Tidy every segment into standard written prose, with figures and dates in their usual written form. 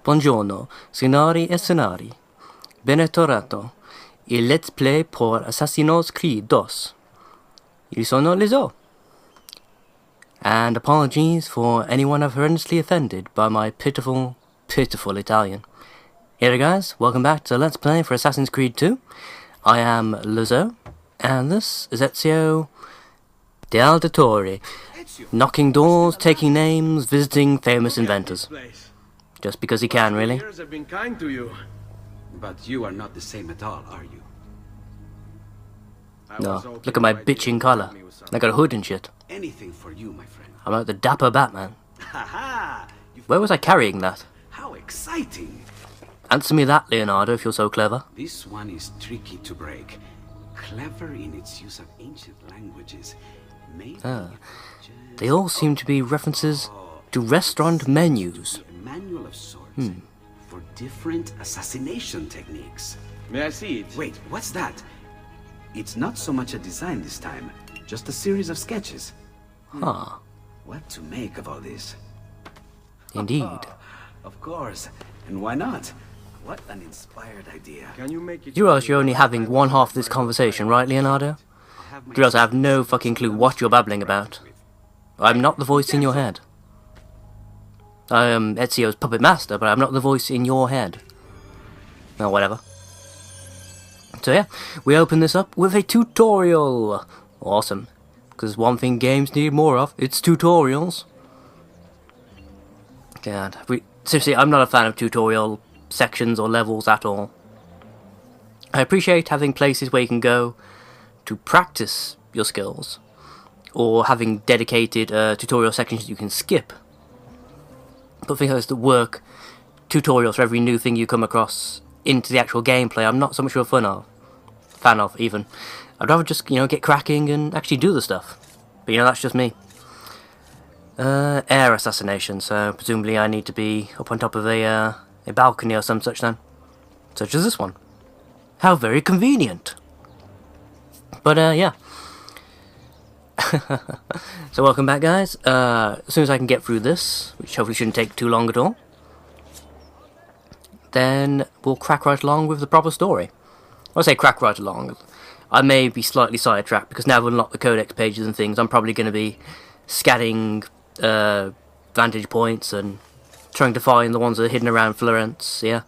Buongiorno, signori e signori. Bentornato. Il Let's Play por Assassin's Creed 2. Io sono Lizzo. And apologies for anyone I've horrendously offended by my pitiful Italian. Hey guys, welcome back to Let's Play for Assassin's Creed 2. I am Lizzo, and this is Ezio Del Dottore, knocking doors, taking names, visiting famous inventors. Just because he can, really. Years have been kind to you. But you are not the same at all, are you? No, look at my bitching collar. I got a hood and shit. Anything for you, my friend. I'm like the dapper Batman. Haha! Where was I carrying that? How exciting! Answer me that, Leonardo, if you're so clever. This one is tricky to break. Clever in its use of ancient languages. Maybe They all seem to be references to restaurant menus. a manual of sorts for different assassination techniques. May I see it? Wait, what's that? It's not so much a design this time, just a series of sketches. Huh. What to make of all this? Indeed. Of course, and why not? What an inspired idea. Can you make it? You realize you're only having one half of this conversation, right, Leonardo? You realize I have no fucking clue what you're babbling about. I'm not the voice in your head. I am Ezio's puppet master, but I'm not the voice in your head. Oh, whatever. So yeah, we open this up with a tutorial. Awesome. Because one thing games need more of, it's tutorials. God, seriously, I'm not a fan of tutorial sections or levels at all. I appreciate having places where you can go to practice your skills, or having dedicated tutorial sections you can skip. But things like that work, tutorials for every new thing you come across into the actual gameplay, I'm not so much of a fan of even. I'd rather just, get cracking and actually do the stuff. But that's just me. Air assassination, so presumably I need to be up on top of a balcony or some such then. Such as this one. How very convenient. But yeah. So welcome back, guys. As soon as I can get through this, which hopefully shouldn't take too long at all, then we'll crack right along with the proper story. When I say crack right along, I may be slightly sidetracked, because now I've unlocked the codex pages and things, I'm probably going to be scatting vantage points and trying to find the ones that are hidden around Florence, yeah.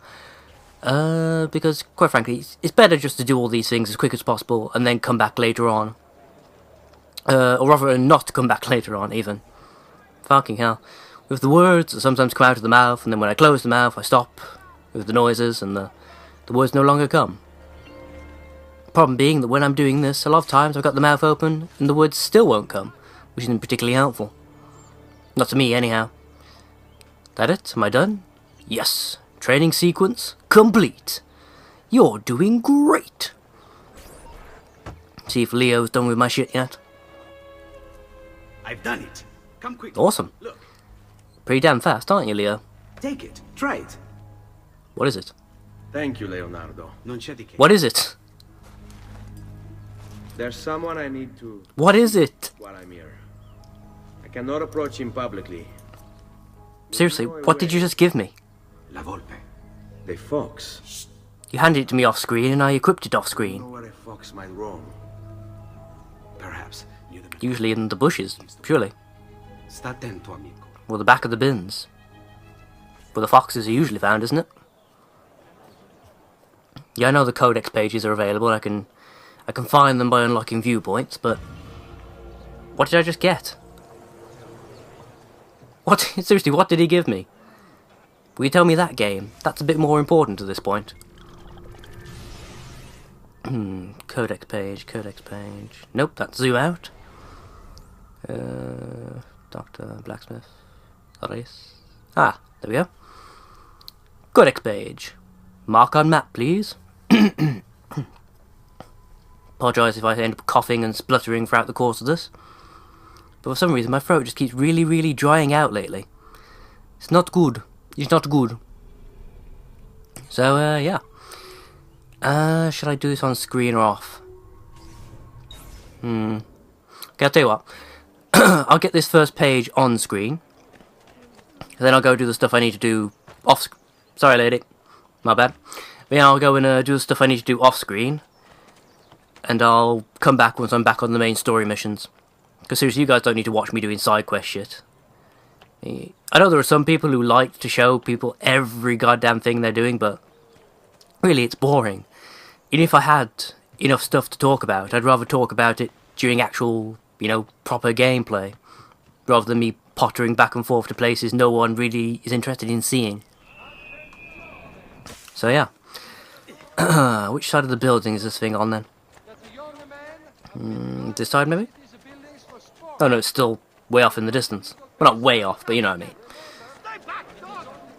Because, quite frankly, it's better just to do all these things as quick as possible and then come back later on. Or rather, not come back later on, even. Fucking hell. With the words that sometimes come out of the mouth, and then when I close the mouth, I stop with the noises, and the words no longer come. Problem being that when I'm doing this, a lot of times I've got the mouth open, and the words still won't come, which isn't particularly helpful. Not to me, anyhow. That it? Am I done? Yes. Training sequence complete. You're doing great. See if Leo's done with my shit yet. I've done it. Come quick. Awesome. Look, Pretty damn fast, aren't you, Leo? take it. Try it. What is it? Thank you, Leonardo. Non c'è di che. What is it? There's someone I need to What is it? while I'm here. I cannot approach him publicly. Seriously, what did you just give me? La Volpe. The fox. You handed it to me off screen and I equipped it off I screen. know where a fox might roam. Perhaps near the... Usually in the bushes, surely. Sta attento, amico. Or the back of the bins. Where the foxes are usually found, isn't it? Yeah, I know the codex pages are available, I can find them by unlocking viewpoints, but... What did I just get? What? Seriously, what did he give me? Will you tell me that, game? That's a bit more important at this point. Codex page. Nope, that's zoom out. Dr. Blacksmith. Race. Ah, there we go. Codex page. Mark on map, please. Apologise if I end up coughing and spluttering throughout the course of this. But for some reason my throat just keeps really, really drying out lately. It's not good. It's not good. So, yeah. Should I do this on screen or off? Okay, I'll tell you what. I'll get this first page on screen. And then I'll go do the stuff I need to do off Sorry, lady. My bad. But yeah, I'll go and do the stuff I need to do off screen. And I'll come back once I'm back on the main story missions. Because seriously, you guys don't need to watch me doing side quest shit. I know there are some people who like to show people every goddamn thing they're doing, but really it's boring. Even if I had enough stuff to talk about, I'd rather talk about it during actual, proper gameplay, rather than me pottering back and forth to places no one really is interested in seeing. So yeah. Which side of the building is this thing on then? This side maybe? Oh no, it's still way off in the distance. Well, not way off, but you know what I mean.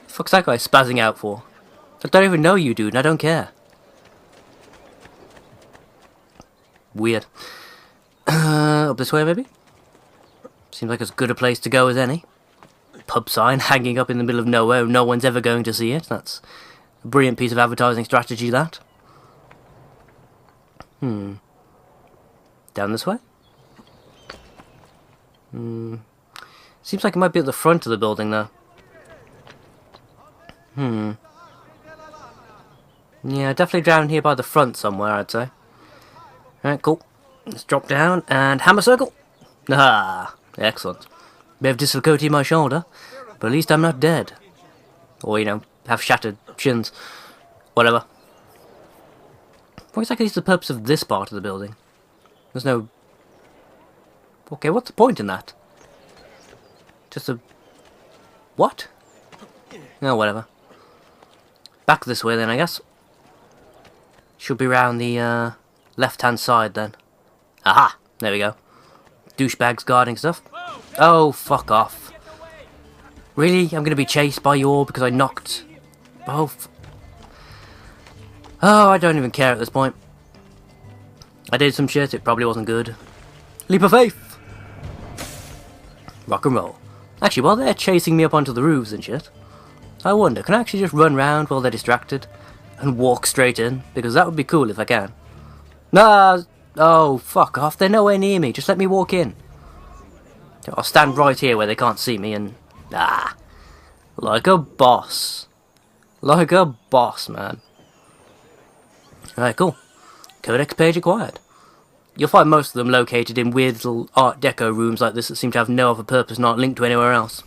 Fuck's that guy spazzing out for? I don't even know you, dude, and I don't care. Weird. Up this way, maybe? Seems like as good a place to go as any. Pub sign hanging up in the middle of nowhere, no one's ever going to see it. That's a brilliant piece of advertising strategy, that. Down this way? Seems like it might be at the front of the building, though. Yeah, definitely down here by the front somewhere, I'd say. Alright, cool. Let's drop down and hammer circle. Ah, excellent. Bit of difficulty in my shoulder, but at least I'm not dead. Or, have shattered shins. Whatever. What exactly is the purpose of this part of the building? There's no... Okay, what's the point in that? Just a... What? Oh, whatever. Back this way then, I guess. Should be round the left-hand side then. Aha! There we go. Douchebags guarding stuff. Oh, fuck off. Really? I'm going to be chased by you all because I knocked... Oh, I don't even care at this point. I did some shit, it probably wasn't good. Leap of faith! Rock and roll. Actually, while they're chasing me up onto the roofs and shit, I wonder, can I actually just run round while they're distracted and walk straight in? Because that would be cool if I can. Nah! Oh, fuck off, they're nowhere near me, just let me walk in. I'll stand right here where they can't see me and... Ah! Like a boss. Like a boss, man. Alright, cool. Codex page acquired. You'll find most of them located in weird little Art Deco rooms like this that seem to have no other purpose, not linked to anywhere else.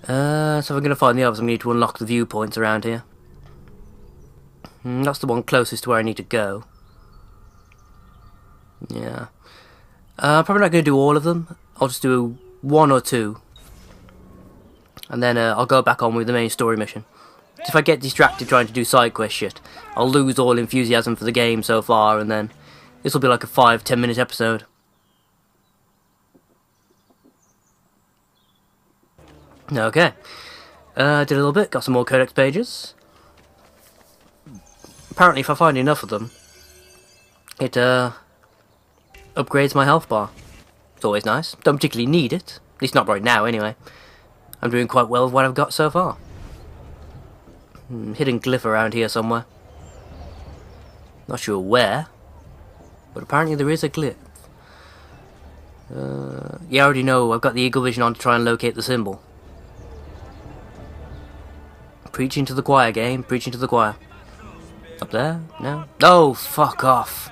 So if I'm going to find the others, I'm going to need to unlock the viewpoints around here. That's the one closest to where I need to go. Yeah. Probably not going to do all of them. I'll just do one or two. And then I'll go back on with the main story mission. If I get distracted trying to do side quest shit, I'll lose all enthusiasm for the game so far, and then this will be like a 5-10 minute episode. Okay. Did a little bit, got some more codex pages. Apparently if I find enough of them, it upgrades my health bar. It's always nice. Don't particularly need it. At least not right now, anyway. I'm doing quite well with what I've got so far. Hidden glyph around here somewhere. Not sure where, but apparently there is a glyph. Yeah, I already know. I've got the eagle vision on to try and locate the symbol. Preaching to the choir, game. Preaching to the choir. Up there? No? Oh, fuck off.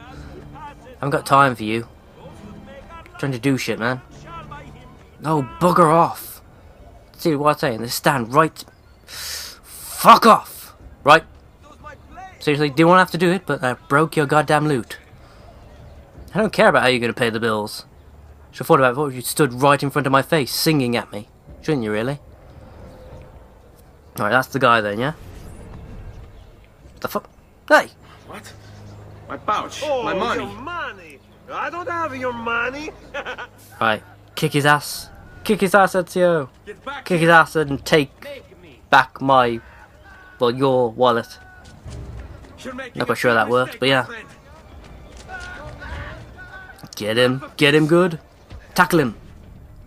I haven't got time for you. Trying to do shit, man. No, bugger off. See what I'm saying? They stand right... Fuck off! Right? Seriously, didn't want to have to do it, but I broke your goddamn loot. I don't care about how you're going to pay the bills. Should have thought about what if you stood right in front of my face, singing at me. Shouldn't you, really? Alright, that's the guy then, yeah? What the fuck? Hey! What? My pouch. Oh, my money. Your money. I don't have your money. Right, kick his ass. Kick his ass, Ezio. Get back Kick here. his ass and take back my... Well, your wallet. You're making Not a quite sure that big worked, mistake, but yeah. my friend. Get him. Get him good. Tackle him.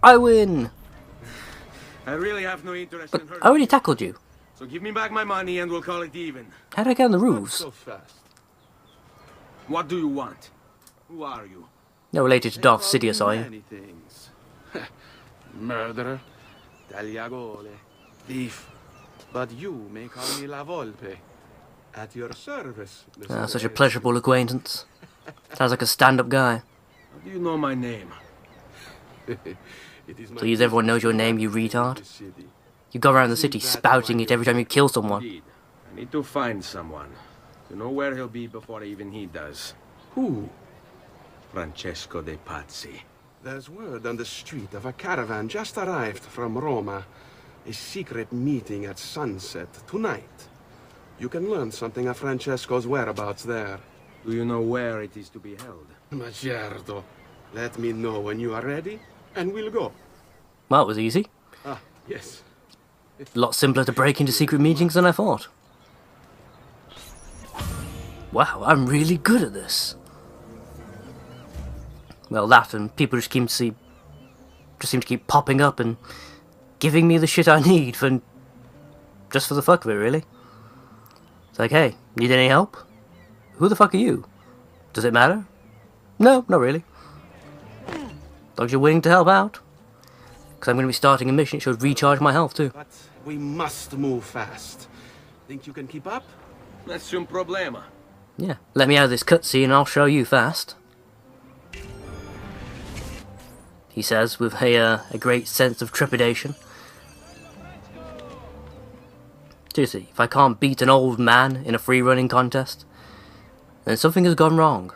I win. I really have no interest But in I hurting. already tackled you. So give me back my money and we'll call it even. How did I get on the roofs? So fast. What do you want? Who are you? No related to Darth Sidious, are you? Many things. Murderer, tagliagole, thief, But you may call me La Volpe. At your service, Mr. Such a pleasurable acquaintance. Sounds like a stand-up guy. How do you know my name? Please, everyone knows your name, you retard. You go around the city spouting it every time you kill someone. Indeed. I need to find someone. To know where he'll be before even he does. Who? Francesco de Pazzi. There's word on the street of a caravan just arrived from Roma. A secret meeting at sunset tonight. You can learn something of Francesco's whereabouts there. Do you know where it is to be held? Ma certo. Let me know when you are ready, and we'll go. Well, it was easy. Ah, yes. A lot simpler to break into secret meetings than I thought. Wow, I'm really good at this. Well, that and people just seem to keep popping up and giving me the shit I need just for the fuck of it, really. It's like, hey, need any help? Who the fuck are you? Does it matter? No, not really. As long as you're willing to help out. Because I'm going to be starting a mission, it should recharge my health too. But we must move fast. Think you can keep up? Nessun problema. Yeah, let me out of this cutscene and I'll show you fast. He says with a great sense of trepidation. Seriously, if I can't beat an old man in a free running contest, then something has gone wrong.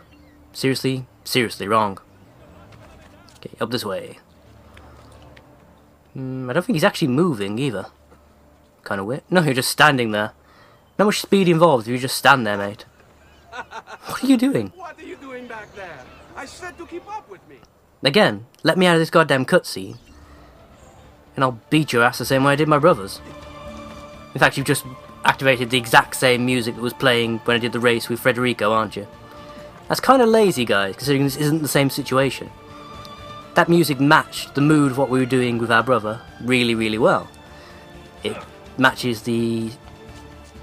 Seriously, seriously wrong. Okay, up this way. I don't think he's actually moving either. Kind of weird. No, you're just standing there. Not much speed involved if you just stand there, mate. What are you doing? What are you doing back there? I said to keep up with me. Again, let me out of this goddamn cutscene, and I'll beat your ass the same way I did my brothers. In fact, you've just activated the exact same music that was playing when I did the race with Federico, aren't you? That's kind of lazy, guys, considering this isn't the same situation. That music matched the mood of what we were doing with our brother really, really well. It matches the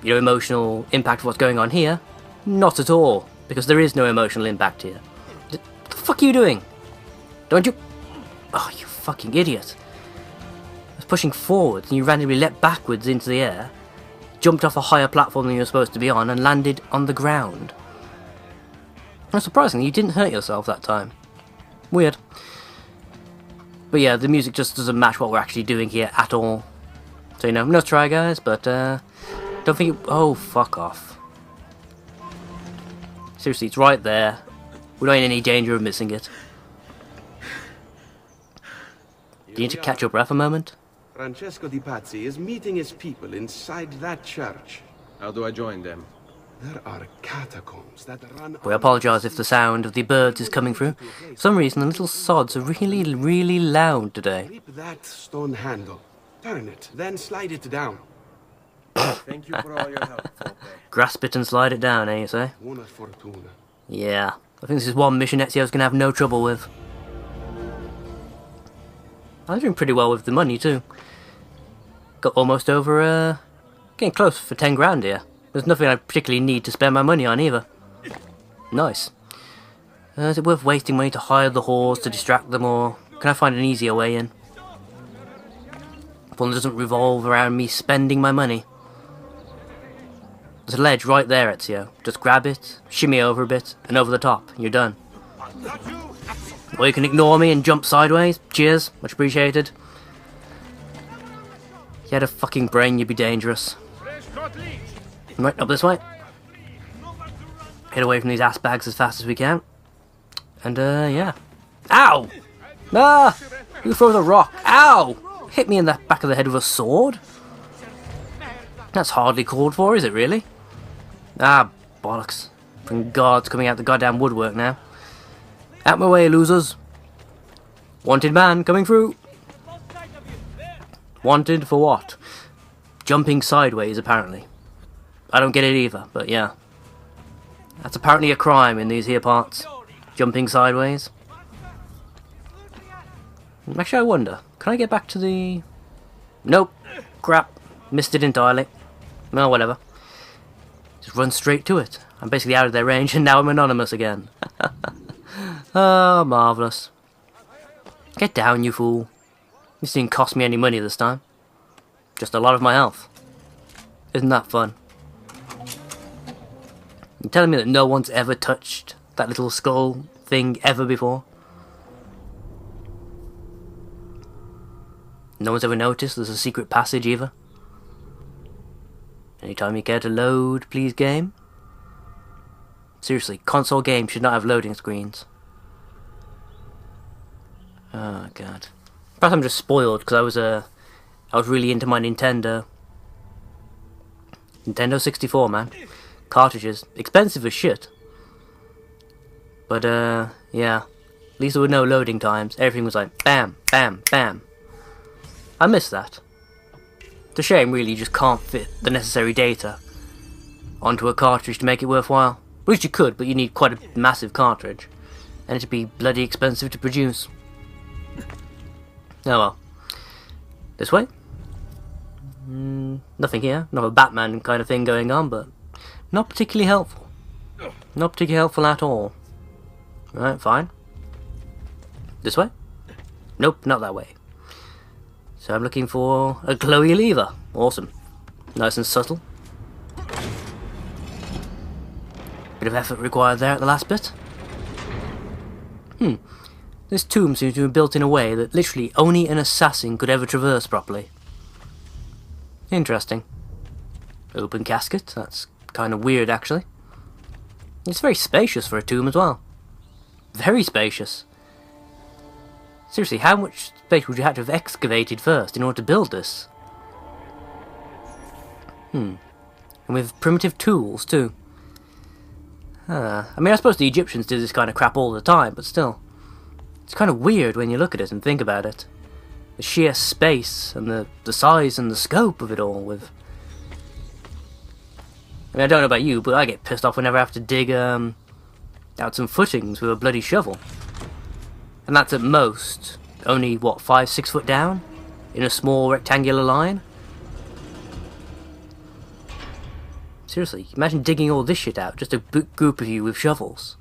emotional impact of what's going on here. Not at all, because there is no emotional impact here. What the fuck are you doing? Don't you... Oh, you fucking idiot. I was pushing forwards and you randomly leapt backwards into the air, jumped off a higher platform than you were supposed to be on, and landed on the ground. Now, surprisingly, you didn't hurt yourself that time. Weird. But yeah, the music just doesn't match what we're actually doing here at all. So, no try, guys, but, don't think it... Oh, fuck off. Seriously, it's right there. We're not in any danger of missing it. Do you need to catch your breath a moment? Francesco di Pazzi is meeting his people inside that church. How do I join them? There are catacombs that run... We apologise if the sound of the birds is coming through. For some reason, the little sods are really, really loud today. Grip that stone handle. Turn it, then slide it down. Thank you for all your help, Volpe. Grasp it and slide it down, eh, you say? Una fortuna. Yeah, I think this is one mission Ezio's going to have no trouble with. I'm doing pretty well with the money too. Got almost over, getting close for 10 grand here. There's nothing I particularly need to spend my money on either. Nice. Is it worth wasting money to hire the whores to distract them, or can I find an easier way in? One that doesn't revolve around me spending my money. There's a ledge right there, Ezio. Just grab it, shimmy over a bit, and over the top, and you're done. Or you can ignore me and jump sideways. Cheers, much appreciated. If you had a fucking brain, you'd be dangerous. Right, up this way. Get away from these ass bags as fast as we can. And, yeah. Ow! Ah! You throw the rock. Ow! Hit me in the back of the head with a sword? That's hardly called for, is it really? Ah, bollocks. From God's coming out the goddamn woodwork now. Out my way, losers. Wanted man coming through. Wanted for what? Jumping sideways, apparently. I don't get it either, but yeah. That's apparently a crime in these here parts. Jumping sideways. Actually, I wonder. Can I get back to the... Nope. Crap. Missed it entirely. Well, whatever. Just run straight to it. I'm basically out of their range and now I'm anonymous again. Oh, marvellous. Get down, you fool. This didn't cost me any money this time. Just a lot of my health. Isn't that fun? You're telling me that no one's ever touched that little skull thing ever before? No one's ever noticed there's a secret passage either? Anytime you care to load, please, game? Seriously, console games should not have loading screens. Oh god. Perhaps I'm just spoiled because I was really into my Nintendo 64, man. Cartridges, expensive as shit. But yeah. At least there were no loading times. Everything was like bam, bam, bam. I miss that. It's a shame, really, you just can't fit the necessary data onto a cartridge to make it worthwhile. At least you could, but you need quite a massive cartridge. And it'd be bloody expensive to produce. Oh well. This way? Nothing here. Not a Batman kind of thing going on, but not particularly helpful. Not particularly helpful at all. Right, fine. This way? Nope, not that way. So I'm looking for a glowy lever. Awesome. Nice and subtle. Bit of effort required there at the last bit. This tomb seems to be built in a way that literally only an assassin could ever traverse properly. Interesting. Open casket. That's kind of weird, actually. It's very spacious for a tomb as well. Very spacious. Seriously, how much space would you have to have excavated first in order to build this? And with primitive tools, too. I mean, I suppose the Egyptians did this kind of crap all the time, but still. It's kind of weird when you look at it and think about it. The sheer space and the size and the scope of it all with... I mean, I don't know about you, but I get pissed off whenever I have to dig out some footings with a bloody shovel. And that's at most only, what, 5-6 foot down? In a small rectangular line? Seriously, imagine digging all this shit out, just a group of you with shovels.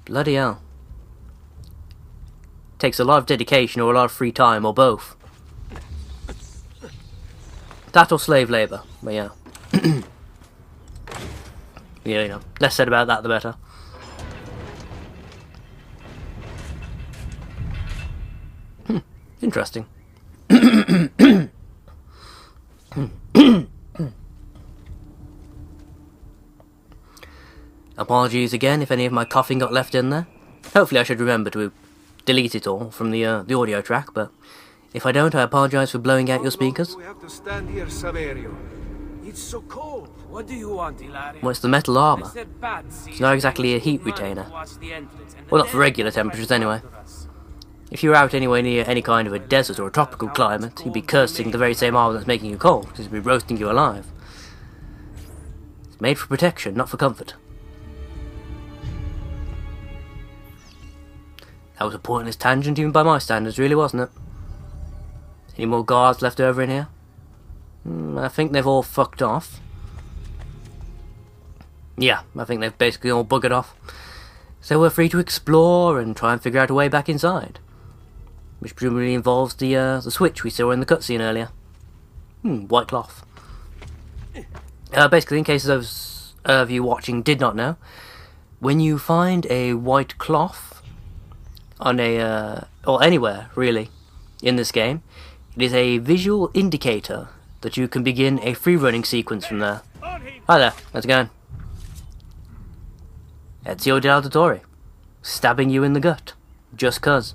Bloody hell. Takes a lot of dedication or a lot of free time, or both. That or slave labour, but yeah. Yeah, you know, less said about that the better. Interesting. Apologies again if any of my coughing got left in there. Hopefully I should remember to delete it all from the audio track, but if I don't, I apologise for blowing out your speakers. We have to stand here, Saverio. It's so cold. What do you want, Ilaria? Well, it's the metal armour. It's not exactly a heat retainer. Well, not for regular temperatures anyway. If you were out anywhere near any kind of a desert or a tropical climate, you'd be cursing the very same armour that's making you cold, because it'd be roasting you alive. It's made for protection, not for comfort. That was a pointless tangent even by my standards, really, wasn't it? Any more guards left over in here? I think they've all fucked off. Yeah, I think they've basically all buggered off. So we're free to explore and try and figure out a way back inside. Which presumably involves the switch we saw in the cutscene earlier. White cloth. Basically, in case those of you watching did not know, when you find a white cloth on a, or anywhere really, in this game, it is a visual indicator that you can begin a free-running sequence from there. Hi there, how's it going? Ezio del Auditore, stabbing you in the gut, just cuz.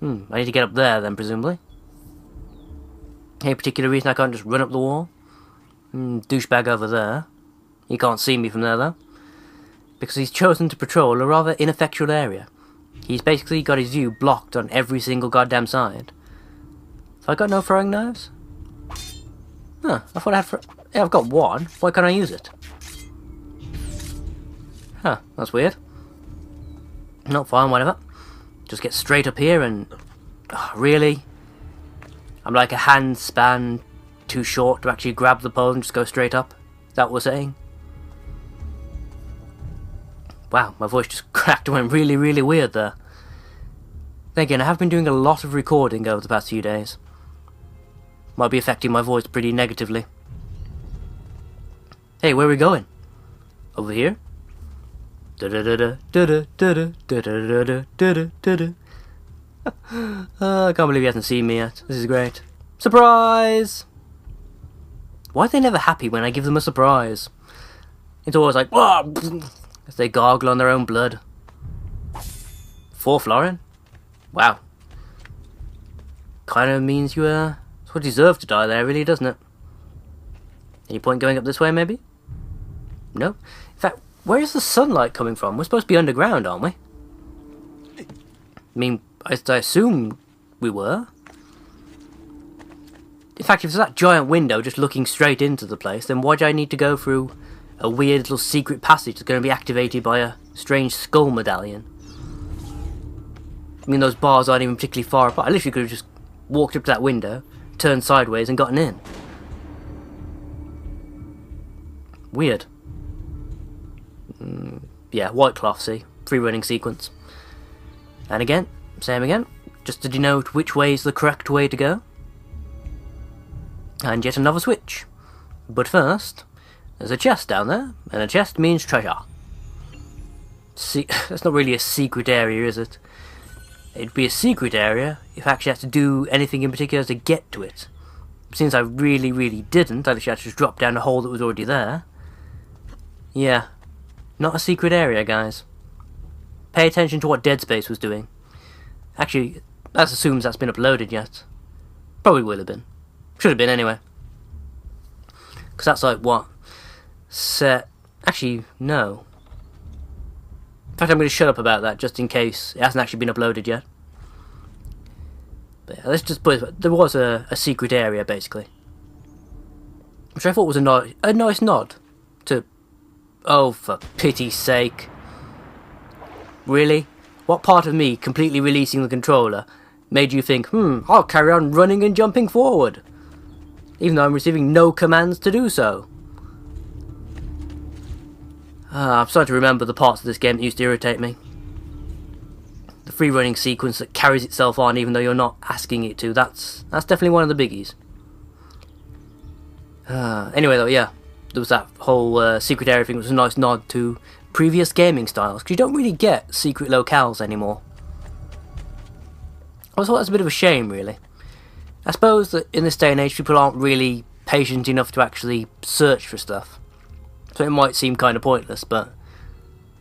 I need to get up there then, presumably. Any particular reason I can't just run up the wall? Douchebag over there. He can't see me from there though. Because he's chosen to patrol a rather ineffectual area. He's basically got his view blocked on every single goddamn side. Have I got no throwing knives? Huh, I thought I had yeah, I've got one. Why can't I use it? Huh, that's weird. Not fine, whatever. Just get straight up here and... Oh, really? I'm like a hand span too short to actually grab the pole and just go straight up? Is that what we're saying? Wow, my voice just cracked and went really, really weird there. Then again, I have been doing a lot of recording over the past few days. Might be affecting my voice pretty negatively. Hey, where are we going? Over here? I can't believe he hasn't seen me yet. This is great. Surprise! Why are they never happy when I give them a surprise? It's always like, whoa, as they gargle on their own blood. 4 Florin? Wow. Kind of means you sort of deserve to die there, really, doesn't it? Any point going up this way, maybe? No. In fact, where is the sunlight coming from? We're supposed to be underground, aren't we? I mean, I assume we were. In fact, if there's that giant window just looking straight into the place, then why do I need to go through a weird little secret passage that's going to be activated by a strange skull medallion? I mean, those bars aren't even particularly far apart. I literally could have just walked up to that window, turned sideways, and gotten in. Weird. Yeah, white cloth, see? Free running sequence. And again, same again, just to denote which way is the correct way to go. And yet another switch. But first, there's a chest down there, and a chest means treasure. See, that's not really a secret area, is it? It'd be a secret area if I actually had to do anything in particular to get to it. Since I really didn't, I literally had to just drop down a hole that was already there. Yeah, not a secret area, guys. Pay attention to what Dead Space was doing. Actually, that assumes that's been uploaded yet. Probably will have been. Should have been, anyway. Because that's like, what? Actually, no. In fact, I'm going to shut up about that, just in case it hasn't actually been uploaded yet. But yeah, let's just put it, there was a secret area, basically. Which I thought was a nice nod to... Oh, for pity's sake. Really? What part of me completely releasing the controller made you think, I'll carry on running and jumping forward, even though I'm receiving no commands to do so? I'm starting to remember the parts of this game that used to irritate me. The free running sequence that carries itself on even though you're not asking it to, that's definitely one of the biggies. Anyway though, yeah, there was that whole secret area thing, which was a nice nod to previous gaming styles, because you don't really get secret locales anymore. I thought that's a bit of a shame, really. I suppose that in this day and age people aren't really patient enough to actually search for stuff, so it might seem kind of pointless, but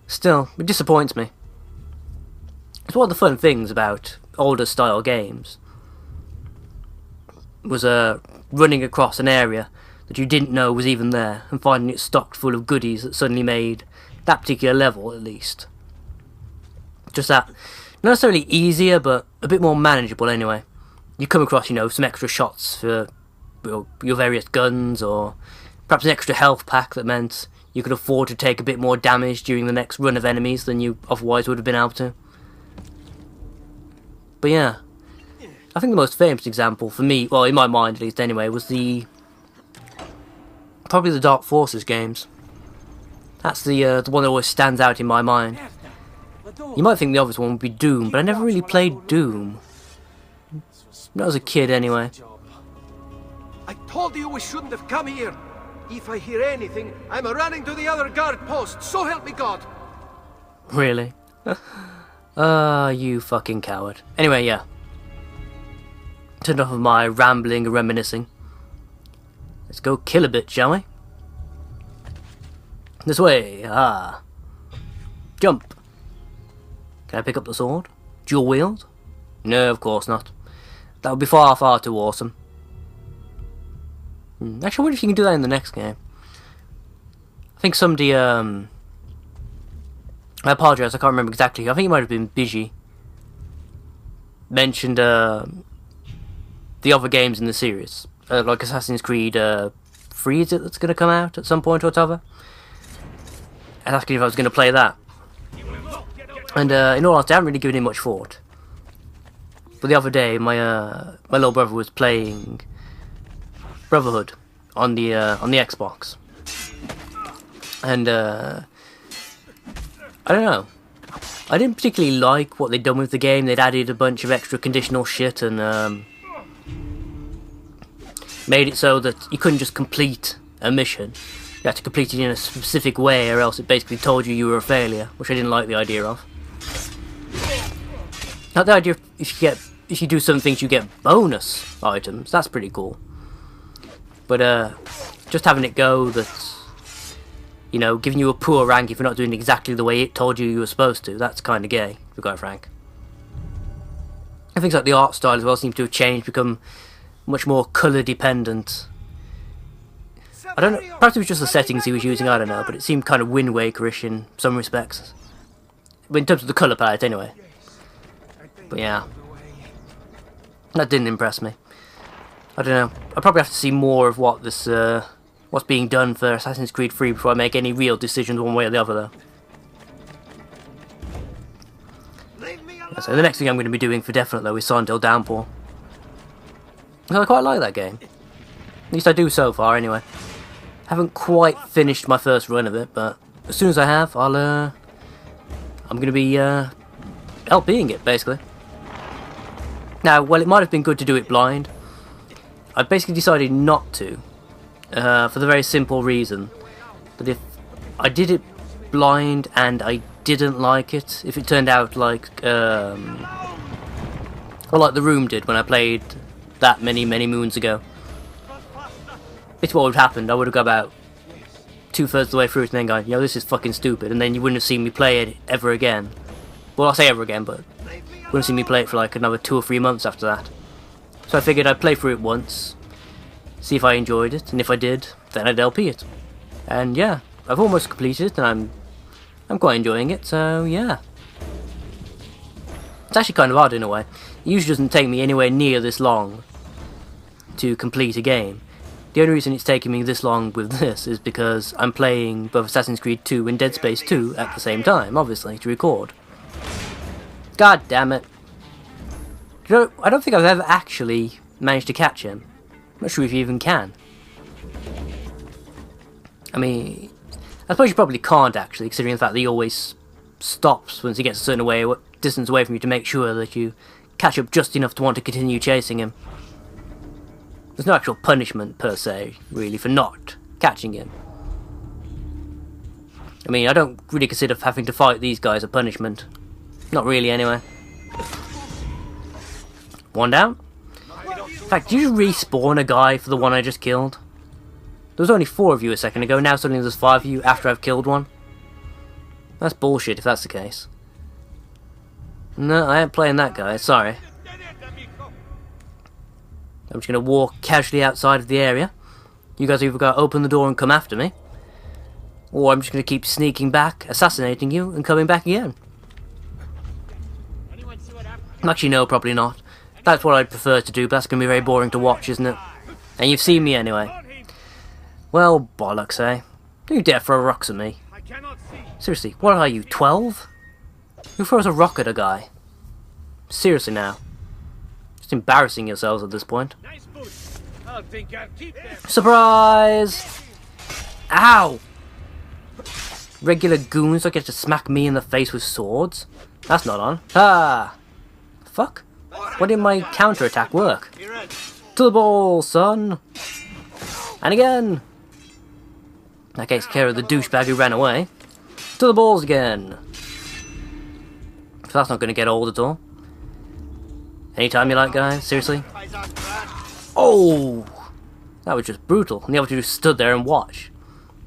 still, it disappoints me. It's one of the fun things about older style games, was running across an area that you didn't know was even there, and finding it stocked full of goodies that suddenly made that particular level, at least, just that, not necessarily easier, but a bit more manageable anyway. You come across, some extra shots for your various guns, or perhaps an extra health pack that meant you could afford to take a bit more damage during the next run of enemies than you otherwise would have been able to. But yeah, I think the most famous example for me, well, in my mind at least anyway, was probably the Dark Forces games. That's the one that always stands out in my mind. You might think the obvious one would be Doom, but I never really played Doom. Not as a kid, anyway. I told you we shouldn't have come here. If I hear anything, I'm running to the other guard post, so help me God. Really? You fucking coward. Anyway, yeah. Enough of my rambling and reminiscing. Let's go kill a bit, shall we? This way, Jump. Can I pick up the sword? Dual wield? No, of course not. That would be far too awesome. Actually, I wonder if you can do that in the next game. I think somebody, I apologise, I can't remember exactly. I think it might have been Biji. Mentioned, the other games in the series. Like Assassin's Creed 3, is it, that's going to come out at some point or whatever? And asking if I was going to play that. And in all honesty, I haven't really given it much thought. But the other day, my little brother was playing Brotherhood on the Xbox, and I don't know. I didn't particularly like what they'd done with the game. They'd added a bunch of extra conditional shit and made it so that you couldn't just complete a mission. You had to complete it in a specific way, or else it basically told you were a failure, which I didn't like the idea of. Not the idea if you do some things you get bonus items. That's pretty cool. But just having it go that, you know, giving you a poor rank if you're not doing exactly the way it told you were supposed to. That's kind of gay, to be quite frank. And things like the art style as well seem to have changed, become much more colour dependent. I don't know, perhaps it was just the settings he was using, I don't know, but it seemed kind of Wind Waker-ish in some respects. But in terms of the colour palette, anyway. But yeah. That didn't impress me. I don't know, I'll probably have to see more of what this, what's being done for Assassin's Creed 3 before I make any real decisions one way or the other, though. So the next thing I'm going to be doing for definite, though, is Silent Hill Downpour. I quite like that game. At least I do so far, anyway. Haven't quite finished my first run of it, but as soon as I have, I'm going to be LPing it, basically. Now, well, it might have been good to do it blind. I basically decided not to, for the very simple reason that if I did it blind and I didn't like it, if it turned out like, well, like The Room did when I played that many moons ago, it's what would have happened. I would have got about 2/3 of the way through it and then gone, you know, this is fucking stupid, and then you wouldn't have seen me play it ever again. Well, I'll say ever again, but you wouldn't have seen me play it for like another 2 or 3 months after that. So I figured I'd play through it once, see if I enjoyed it, and if I did, then I'd LP it. And yeah, I've almost completed it, and I'm quite enjoying it, so yeah. It's actually kind of odd in a way. It usually doesn't take me anywhere near this long to complete a game. The only reason it's taking me this long with this is because I'm playing both Assassin's Creed 2 and Dead Space 2 at the same time, obviously, to record. God damn it. You know, I don't think I've ever actually managed to catch him. I'm not sure if you even can. I mean, I suppose you probably can't actually, considering the fact that he always stops once he gets a certain distance away from you to make sure that you catch up just enough to want to continue chasing him. There's no actual punishment, per se, really, for not catching him. I mean, I don't really consider having to fight these guys a punishment. Not really, anyway. One down. In fact, did you respawn a guy for the one I just killed? There was only 4 of you a second ago, now suddenly there's 5 of you after I've killed one. That's bullshit if that's the case. No, I ain't playing that guy, sorry. I'm just going to walk casually outside of the area. You guys either got to open the door and come after me, or I'm just going to keep sneaking back, assassinating you, and coming back again. Actually, no, probably not. That's what I'd prefer to do, but that's going to be very boring to watch, isn't it? And you've seen me anyway. Well, bollocks, eh? Don't you dare throw rocks at me. Seriously, what are you, 12? Who throws a rock at a guy? Seriously now. Just embarrassing yourselves at this point. Surprise! Ow! Regular goons don't get to smack me in the face with swords? That's not on. Ah! Fuck? Why didn't my counterattack work? To the ball, son! And again! That takes care of the douchebag who ran away. To the balls again! So that's not going to get old at all. Anytime you like, guys, seriously. Oh! That was just brutal. And the other two just stood there and watched.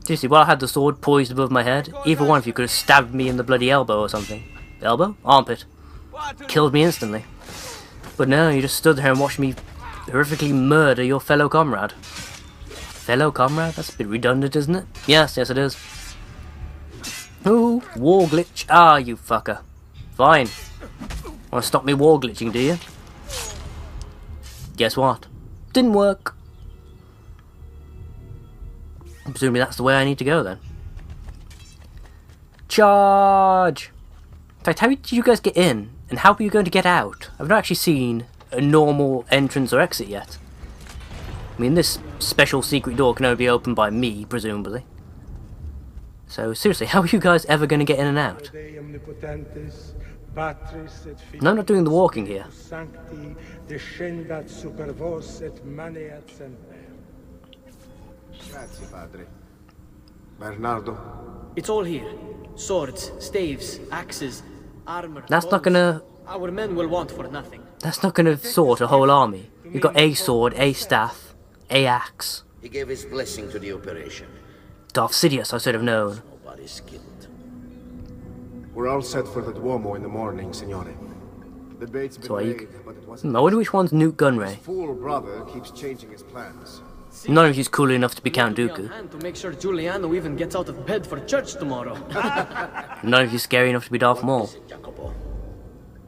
Seriously, while I had the sword poised above my head, either one of you could have stabbed me in the bloody elbow or something. Elbow? Armpit. Killed me instantly. But no, you just stood there and watched me horrifically murder your fellow comrade. Fellow comrade? That's a bit redundant, isn't it? Yes, it is. Ooh, war glitch. Ah, you fucker. Fine. Want to stop me war glitching, do you? Guess what? Didn't work. Presumably that's the way I need to go then. Charge! In fact, how did you guys get in? And how are you going to get out? I've not actually seen a normal entrance or exit yet. I mean, this special secret door can only be opened by me, presumably. So, seriously, how are you guys ever going to get in and out? No, I'm not doing the walking here. Bernardo? It's all here. Swords, staves, axes, armor. That's not bows. gonna... Our men will want for nothing. That's not gonna sort a whole army. You've got a sword, a staff, a axe. He gave his blessing to the operation. Darth Sidious, I should have known. Nobody's killed. We're all set for the Duomo in the morning, Signore. The bait's been So are you... laid, but it wasn't. I wonder which one's Newt Gunray. His fool brother keeps changing his plans. None of you's cool enough to be Count Be on Dooku. hand to make sure Giuliano even gets out of bed for church tomorrow. None of you's scary enough to be Darth Maul. Is it, Jacopo?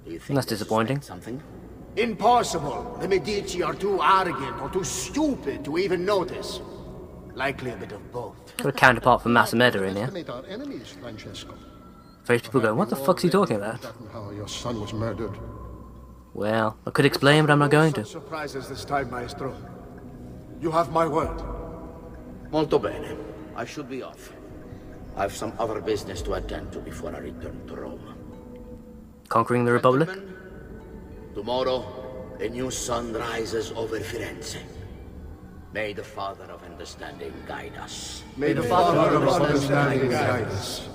Do you think That's they disappointing. suspect something? Impossible. The Medici are too arrogant or too stupid to even notice. Likely a bit of both. Got a counterpart for Masameda in here. Estimate our enemies, Francesco. Various people go, what the fuck's he talking about? Forgotten how your son was murdered. Well, I could explain, but I'm not going to. Such surprises this time, Maestro. You have my word. Molto bene. I should be off. I've some other business to attend to before I return to Rome. Conquering the Republic? Gentlemen, tomorrow, a new sun rises over Firenze. May the Father of Understanding guide us. May the Father of understanding guide us.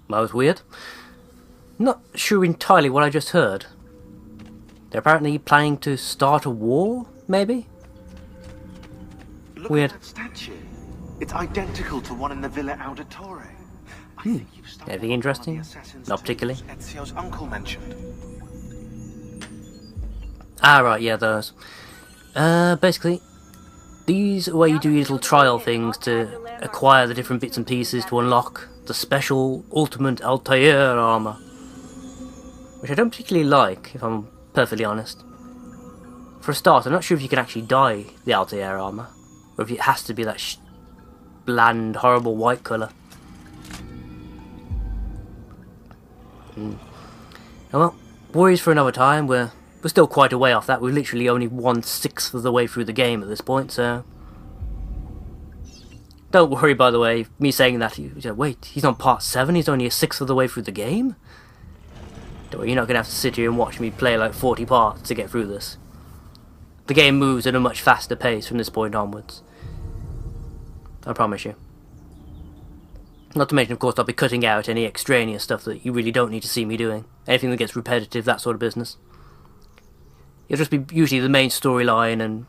That was weird. Not sure entirely what I just heard. They're apparently planning to start a war, maybe? Look Weird. at that statue. It's identical to one in the Villa Auditore. I think you've stumbled Anything on interesting? one of the assassin's Not particularly. tools Ezio's uncle mentioned. Ah, right, yeah, those. Basically, these are where you do your little trial things to acquire the different bits and pieces to unlock the special ultimate Altair armor. Which I don't particularly like, if I'm perfectly honest. For a start, I'm not sure if you can actually dye the Altair armor, or if it has to be that bland, horrible white colour. Oh well, worries for another time. We're still quite a way off that. We're literally only 1/6 of the way through the game at this point, so... Don't worry, by the way, me saying that, you say, wait, he's on part 7, he's only 1/6 of the way through the game? Don't worry, you're not going to have to sit here and watch me play like 40 parts to get through this. The game moves at a much faster pace from this point onwards. I promise you. Not to mention, of course, I'll be cutting out any extraneous stuff that you really don't need to see me doing. Anything that gets repetitive, that sort of business. It'll just be usually the main storyline and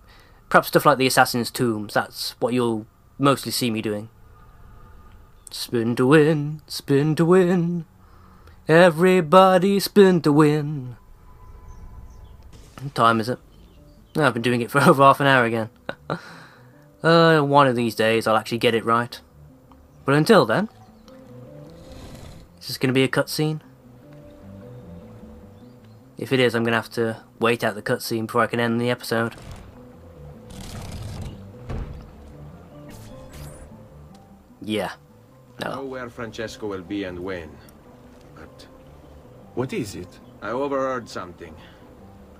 perhaps stuff like the Assassin's Tombs. That's what you'll mostly see me doing. Spin to win, spin to win. Everybody spin to win. What time is it? No, I've been doing it for over half an hour again. One of these days I'll actually get it right. But until then, is this going to be a cutscene? If it is, I'm going to have to wait out the cutscene before I can end the episode. Yeah. I know No. where Francesco will be and when. But What is it? I overheard something.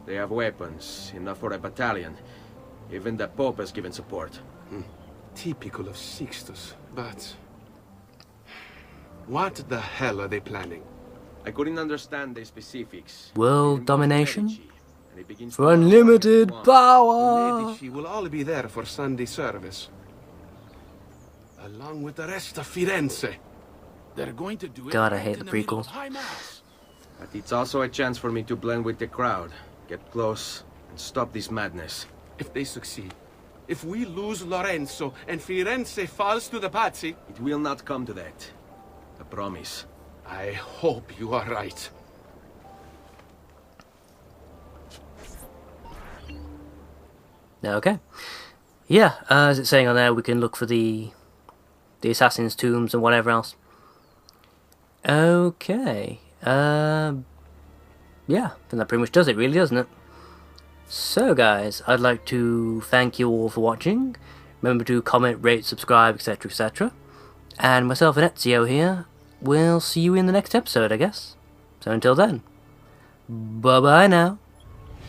They have weapons, enough for a battalion. Even the Pope has given support. Typical of Sixtus, but... What the hell are they planning? I couldn't understand the specifics. World domination? And it begins For unlimited to- power! Medici will all be there for Sunday service. Along with the rest of Firenze. They're going to do it God, I right hate in the middle prequels. of High Mass. But it's also a chance for me to blend with the crowd, get close, and stop this madness. If they succeed. If we lose Lorenzo and Firenze falls to the Pazzi, It will not come to that. I promise. I hope you are right. Okay. Yeah, as it's saying on there, we can look for the Assassin's Tombs and whatever else. Okay. Yeah, I think that pretty much does it, really, doesn't it? So, guys, I'd like to thank you all for watching. Remember to comment, rate, subscribe, etc., etc. And myself and Ezio here, we'll see you in the next episode, I guess. So until then, bye-bye now.